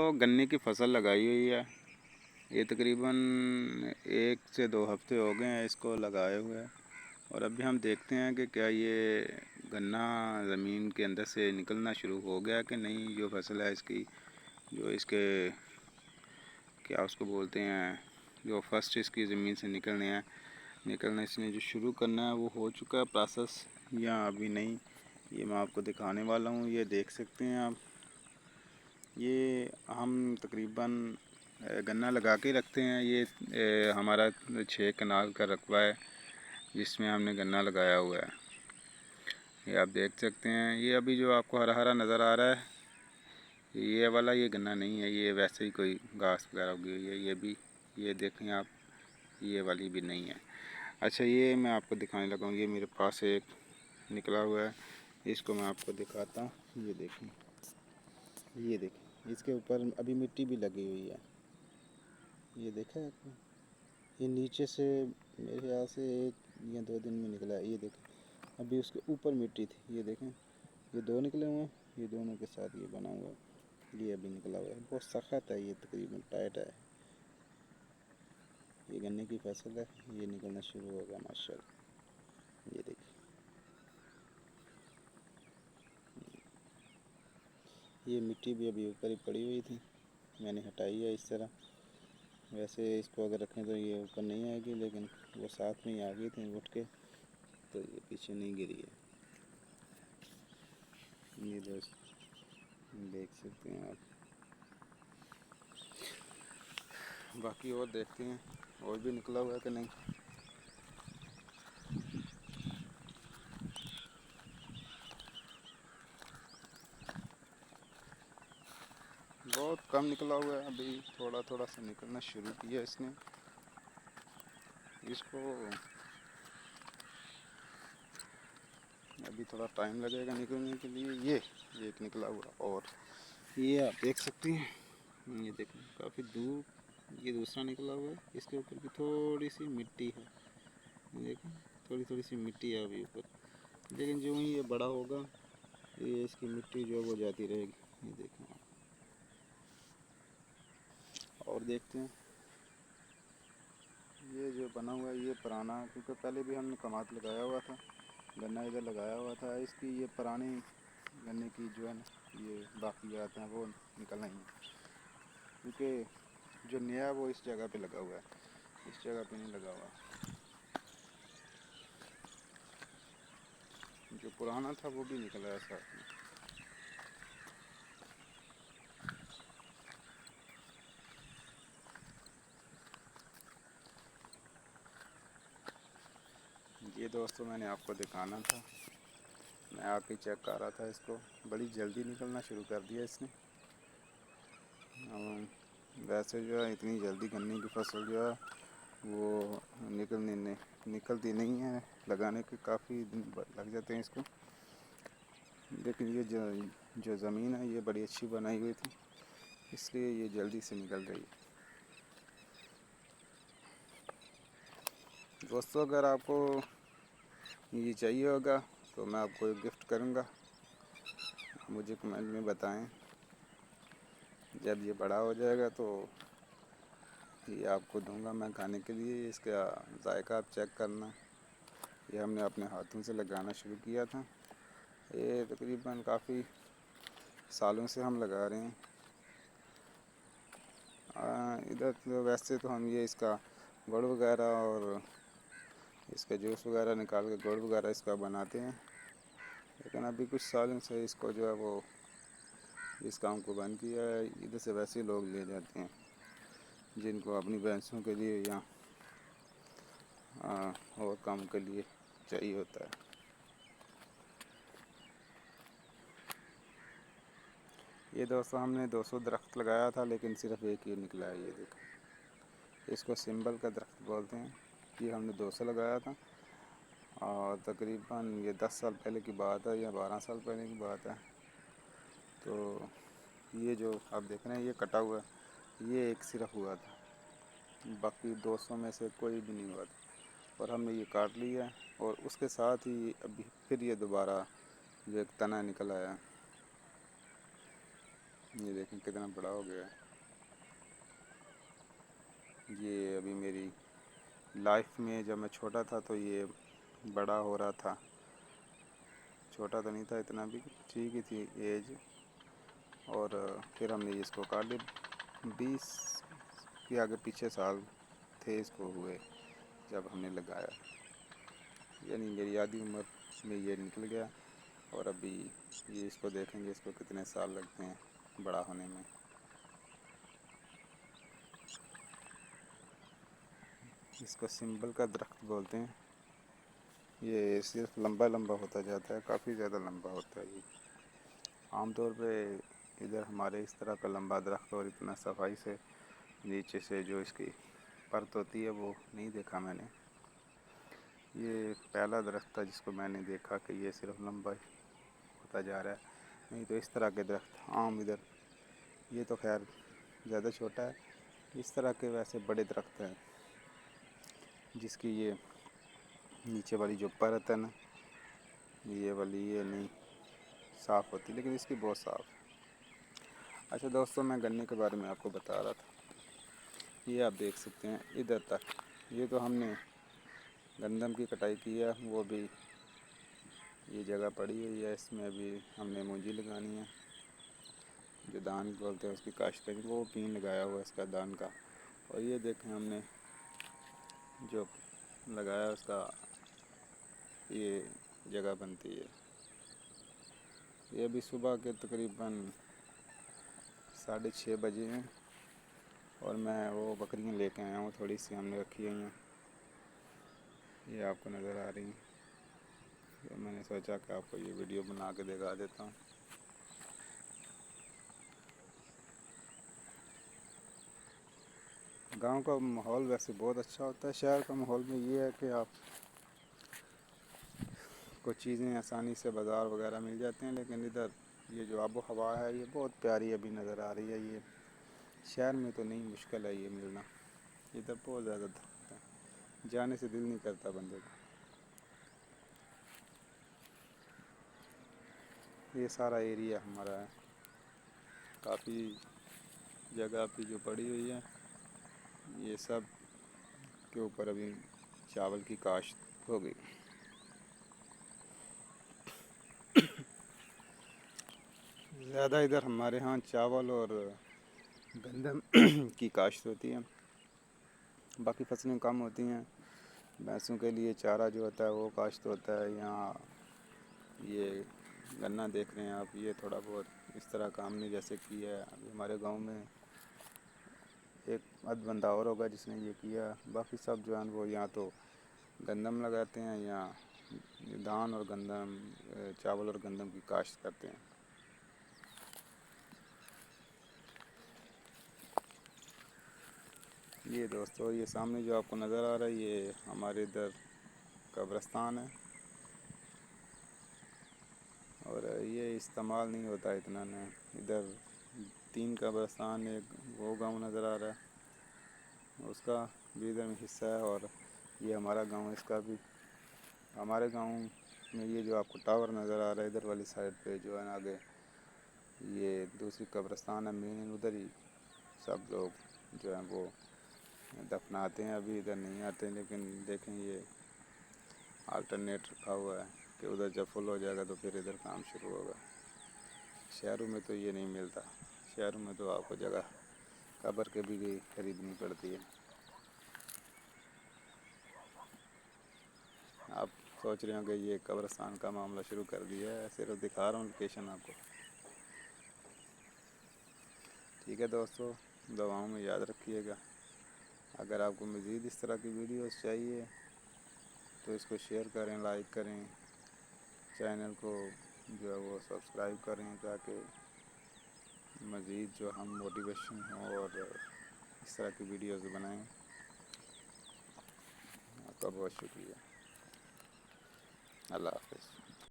تو گنے کی فصل لگائی ہوئی ہے، یہ تقریباً 1 سے 2 ہفتے ہو گئے ہیں اس کو لگائے ہوئے، اور ابھی ہم دیکھتے ہیں کہ کیا یہ گنا زمین کے اندر سے نکلنا شروع ہو گیا کہ نہیں۔ جو فصل ہے اس کی، جو اس کے کیا اس کو بولتے ہیں، جو فرسٹ اس کی زمین سے نکلنا اس نے جو شروع کرنا ہے وہ ہو چکا ہے پروسیس، یا ابھی نہیں، یہ میں آپ کو دکھانے والا ہوں۔ یہ دیکھ سکتے ہیں آپ، یہ ہم تقریباً گنا لگا کے رکھتے ہیں۔ یہ ہمارا 6 کنال کا رقبہ ہے جس میں ہم نے گنا لگایا ہوا ہے، یہ آپ دیکھ سکتے ہیں۔ یہ ابھی جو آپ کو ہرا ہرا نظر آ رہا ہے، یہ والا یہ گنا نہیں ہے، یہ ویسے ہی کوئی گھاس وغیرہ اگی ہوئی ہے۔ یہ بھی، یہ دیکھیں آپ، یہ والی بھی نہیں ہے۔ اچھا، یہ میں آپ کو دکھانے لگا ہوں، یہ میرے پاس ایک نکلا ہوا ہے، اس کو میں آپ کو دکھاتا ہوں۔ یہ دیکھیں، یہ دیکھیں، اس کے اوپر ابھی مٹی بھی لگی ہوئی ہے، یہ دیکھا ہے آپ نے؟ یہ نیچے سے میرے خیال سے 1 یا 2 دن میں نکلا ہے۔ یہ دیکھیں، ابھی اس کے اوپر مٹی تھی، یہ دیکھیں، یہ 2 نکلے ہوئے ہیں، یہ دونوں کے ساتھ یہ بنا ہوا ہے، یہ ابھی نکلا ہوا ہے، بہت سخت ہے، یہ تقریباً ٹائٹ ہے۔ یہ گنے کی فصل ہے، یہ نکلنا شروع ہوگا ماشاءاللہ۔ یہ دیکھیں، یہ مٹی بھی ابھی اوپر ہی پڑی ہوئی تھی، میں نے ہٹائی ہے اس طرح۔ ویسے اس کو اگر رکھیں تو یہ اوپر نہیں آئے گی، لیکن وہ ساتھ میں ہی آ گئی تھی اٹھ کے، تو یہ پیچھے نہیں گری ہے۔ یہ دوست دیکھ سکتے ہیں آپ، باقی اور دیکھتے ہیں اور بھی نکلا ہوا ہے کہ نہیں۔ بہت کم نکلا ہوا ہے، ابھی تھوڑا تھوڑا سا نکلنا شروع کیا اس نے۔ اس کو ابھی تھوڑا ٹائم لگے گا نکلنے کے لیے۔ یہ ایک نکلا ہوا، اور یہ آپ دیکھ سکتے ہیں، یہ دیکھیں کافی دور یہ دوسرا نکلا ہوا ہے، اس کے اوپر بھی تھوڑی سی مٹی ہے، دیکھیں تھوڑی سی مٹی ہے ابھی اوپر، لیکن جو ہی یہ بڑا ہوگا یہ اس کی مٹی جو ہے وہ جاتی رہے گی۔ یہ دیکھیں آپ، اور دیکھتے ہیں یہ جو بنا ہوا ہے یہ پرانا، کیونکہ پہلے بھی ہم نے کماد لگایا ہوا تھا، گنا ادھر لگایا ہوا تھا، اس کی یہ پرانی گنے کی جو ہے نا یہ باقیات ہیں وہ نکل آئی ہیں، کیونکہ جو نیا ہے وہ اس جگہ پہ لگا ہوا ہے، اس جگہ پہ نہیں لگا ہوا۔ جو پرانا تھا وہ بھی نکل آیا ساتھ میں۔ یہ دوستوں میں نے آپ کو دکھانا تھا، میں آ کے چیک کر رہا تھا اس کو، بڑی جلدی نکلنا شروع کر دیا اس نے۔ ویسے جو ہے اتنی جلدی گنے کی فصل جو ہے وہ نکلتی نہیں ہے، لگانے کے کافی دن لگ جاتے ہیں اس کو، لیکن یہ جو زمین ہے یہ بڑی اچھی بنائی ہوئی تھی، اس لیے یہ جلدی سے نکل رہی ہے۔ دوستو اگر آپ کو یہ چاہیے ہوگا تو میں آپ کو ایک گفٹ کروں گا، مجھے کمنٹ میں بتائیں، جب یہ بڑا ہو جائے گا تو یہ آپ کو دوں گا میں کھانے کے لیے۔ اس کا ذائقہ آپ چیک کرنا، یہ ہم نے اپنے ہاتھوں سے لگانا شروع کیا تھا، یہ تقریباً کافی سالوں سے ہم لگا رہے ہیں۔ ادھر تو ویسے تو ہم یہ اس کا گڑ وغیرہ اور اس کا جوس وغیرہ نکال کے گڑ وغیرہ اس کا بناتے ہیں، لیکن ابھی کچھ سالوں سے اس کو جو ہے وہ اس کام کو بند کیا ہے۔ ادھر سے ویسے لوگ لے جاتے ہیں جن کو اپنی بھینسوں کے لیے یا اور کام کے لیے چاہیے ہوتا ہے۔ یہ دوستوں ہم نے 200 درخت لگایا تھا، لیکن صرف ایک ہی نکلا ہے، یہ دیکھیں، اس کو سمبل کا درخت بولتے ہیں۔ یہ ہم نے 200 لگایا تھا، اور تقریباً یہ 10 سال پہلے کی بات ہے یا 12 سال پہلے کی بات ہے۔ تو یہ جو آپ دیکھ رہے ہیں یہ کٹا ہوا ہے، یہ ایک صرف ہوا تھا، باقی 200 میں سے کوئی بھی نہیں ہوا تھا، اور ہم نے یہ کاٹ لیا، اور اس کے ساتھ ہی ابھی پھر یہ دوبارہ جو ایک تنا نکل آیا۔ یہ دیکھیں کتنا بڑا ہو گیا ہے. یہ ابھی میری لائف میں جب میں چھوٹا تھا تو یہ بڑا ہو رہا تھا. چھوٹا تو نہیں تھا اتنا بھی، ٹھیک ہی تھی ایج. اور پھر ہم نے اس کو کاٹ لیا. 20 کے آگے پیچھے سال تھے اس کو ہوئے جب ہم نے لگایا. یعنی میری آدھی عمر میں یہ نکل گیا. اور ابھی یہ اس کو دیکھیں گے اس کو کتنے سال لگتے ہیں بڑا ہونے میں. اس کو سمبل کا درخت بولتے ہیں. یہ صرف لمبا لمبا ہوتا جاتا ہے، کافی زیادہ لمبا ہوتا ہے. یہ عام طور پہ ادھر ہمارے اس طرح کا لمبا درخت اور اتنا صفائی سے نیچے سے جو اس کی پرت ہوتی ہے وہ نہیں دیکھا میں نے. یہ پہلا درخت تھا جس کو میں نے دیکھا کہ یہ صرف لمبا ہوتا جا رہا ہے. نہیں تو اس طرح کے درخت عام ادھر، یہ تو خیر زیادہ چھوٹا ہے. اس طرح کے ویسے بڑے درخت ہیں جس کی یہ نیچے والی جو پرت ہے نا، یہ والی یہ نہیں صاف ہوتی، لیکن اس کی بہت صاف. اچھا دوستوں، میں گنے کے بارے میں آپ کو بتا رہا تھا. یہ آپ دیکھ سکتے ہیں ادھر تک. یہ تو ہم نے گندم کی کٹائی کی ہے، وہ بھی یہ جگہ پڑی ہوئی ہے. اس میں ابھی ہم نے مونجی لگانی ہے، جو دان بولتے ہیں اس کی کاشت کریں. وہ پین لگایا ہوا ہے اس کا دان کا. اور یہ دیکھیں ہم نے جو لگایا اس کا یہ جگہ بنتی ہے. یہ ابھی صبح کے تقریباً 6:30 بجے ہیں. اور میں وہ بکریاں لے کے آیا ہوں، تھوڑی سی ہم نے رکھی ہوئی ہیں. یہ آپ کو نظر آ رہی ہیں. تو میں نے سوچا کہ آپ کو یہ ویڈیو بنا کے دکھا دیتا ہوں. گاؤں کا ماحول ویسے بہت اچھا ہوتا ہے. شہر کا ماحول میں یہ ہے کہ آپ کو چیزیں آسانی سے بازار وغیرہ مل جاتے ہیں، لیکن ادھر یہ جو آب و ہوا ہے یہ بہت پیاری ابھی نظر آ رہی ہے. یہ شہر میں تو نہیں، مشکل ہے یہ ملنا. ادھر بہت زیادہ درخت ہے، جانے سے دل نہیں کرتا بندے کا. یہ سارا ایریا ہمارا ہے. کافی جگہ پہ جو پڑی ہوئی ہے یہ سب کے اوپر ابھی چاول کی کاشت ہو گئی. زیادہ ادھر ہمارے ہاں چاول اور گندم کی کاشت ہوتی ہے. باقی فصلیں کم ہوتی ہیں. بھینسوں کے لیے چارہ جو ہوتا ہے وہ کاشت ہوتا ہے. یہاں یہ گنا دیکھ رہے ہیں آپ، یہ تھوڑا بہت اس طرح کام نہیں جیسے کیا ہے. ابھی ہمارے گاؤں میں ایک ادھ بندہ اور ہوگا جس نے یہ کیا. باقی سب جو ہیں وہ یہاں تو گندم لگاتے ہیں یا دھان اور گندم، چاول اور گندم کی کاشت کرتے ہیں. یہ دوستو، یہ سامنے جو آپ کو نظر آ رہا ہے یہ ہمارے ادھر قبرستان ہے. اور یہ استعمال نہیں ہوتا اتنا نا. ادھر 3 قبرستان، ایک وہ گاؤں نظر آ رہا ہے اس کا بھی ادھر میں حصہ ہے. اور یہ ہمارا گاؤں، اس کا بھی. ہمارے گاؤں میں یہ جو آپ کو ٹاور نظر آ رہا ہے ادھر والی سائڈ پہ جو ہے نا آگے، یہ دوسری قبرستان ہے مین. ادھر ہی سب لوگ جو ہیں وہ دفناتے ہیں. ابھی ادھر نہیں آتے، لیکن دیکھیں یہ آلٹرنیٹ رکھا ہوا ہے کہ ادھر جب فل ہو جائے گا تو پھر ادھر کام شروع ہوگا. شہروں میں تو یہ نہیں ملتا. شہروں میں تو آپ کو جگہ قبر کے بھی خریدنی پڑتی ہے. آپ سوچ رہے ہوں کہ یہ قبرستان کا معاملہ شروع کر دیا ہے، صرف دکھا رہا ہوں لوکیشن آپ کو. ٹھیک ہے دوستو، دعاؤں میں یاد رکھیے گا. اگر آپ کو مزید اس طرح کی ویڈیوز چاہیے تو اس کو شیئر کریں، لائک کریں، چینل کو جو ہے وہ سبسکرائب کریں تاکہ مزید جو ہم موٹیویشن ہوں اور اس طرح کی ویڈیوز بنائیں. آپ کا بہت شکریہ. اللہ حافظ.